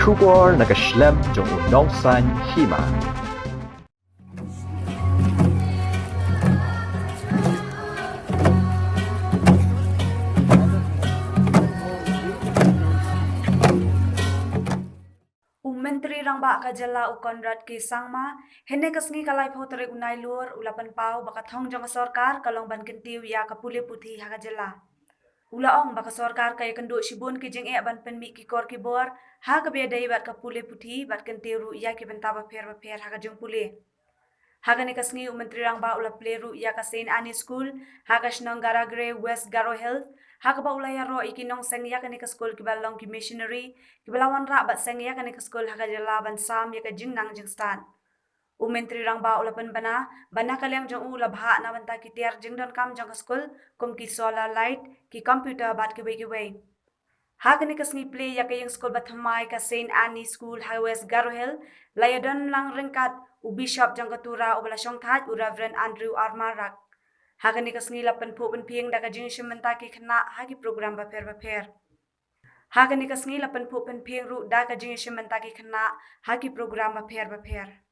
Shubor nakaslem jong unongsan hima. Menteri Rangba Kajala Konrad K. Sangma, hene kasngi kalai photere unai lur ulapan pau baka thong jong sarkar kalong ban kentiu ya kapule puthi hakajala. Ulaong baka sarkar kaya kendo shibun ki jeng ban penmi ki kor ki bor ha kabe dai bat kapule puthi bat kentiu ru ya ki bentaba pher hakajong pule. Hagani kasngi Menteri Rangba ula pleru ya ka Saint Anne School hagasnong Garagre West Garo Health hakaba ulaya ro ikinong seng ya kani ka school kibalong ki missionary kibalawan ra bat seng ya kani ka school hagajala ban sam ya ka jingnang jingstan. Menteri Rangba ula penbana bana kalyang jong ula bha na banta ki tiar jingdon kam jong ka school kum ki solar light ki computer bat ki wei. Hagani kasngi play ya kayang school bathamai ka Saint Anne School West Garo Health layadon lang ringkat Bishop Jangkatura ubala Shongthat Reverend Andrew Armarak. Hagani kasngi lapan po penpieng da kajing shimenta ki khna hagi program baper. Hagani kasngi lapan po penpieng ru da kajing shimenta ki khna hagi program baper.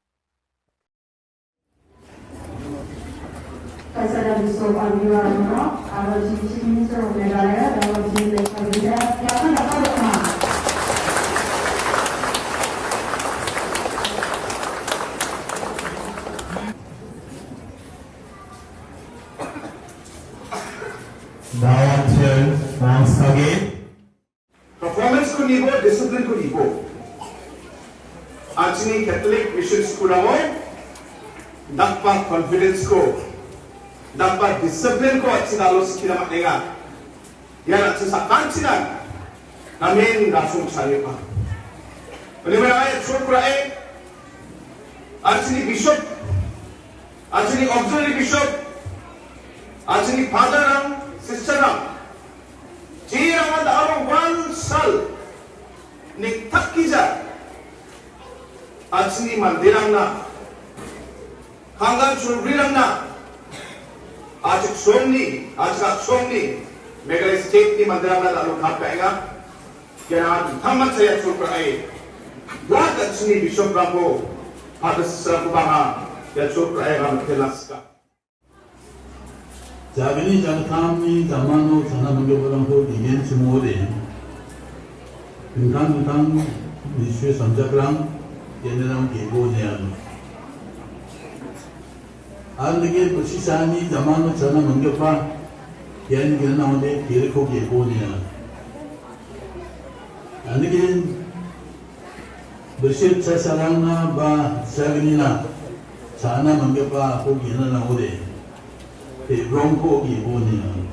Kasada Bishop Andrew Armarak, our Chief Minister of Meghalaya, our Chief Legislator, silakan dapat berkenan. Once again, performance ko nibo, discipline ko nibo. Achini Catholic Mission School mo, dapat confidence ko, dapat discipline ko at sinalos kinamak nga. Yan at sasakan sila, namin rasong sayo pa. Paliwala ay Chokra Achini Bishop, Achini Auxiliary Bishop, Achini Father ang Sister ang Jiramad aro 1 sal ni takkiza Achini mandirang na hanggang sulbirang na Achik somni Meghalaya State ni mandirang na lalo kapkainga kaya thaman saya sulpra ay buat Achini Bishop Rambo pada sesama bangga ya sulpra ay ram telaska 자빈이 장탐이 자만노 자나문교보랑도 이겐 주모데 금강강 미슈 삼작랑 예내랑 계보내안 안되게 부시사니 자만노 자나문교파 옌 게나오데 계르코 계보내안 안되게 부시 차사랑나 바 자빈이나 자나문교파 거기 예나오데 Bronco Ibonia.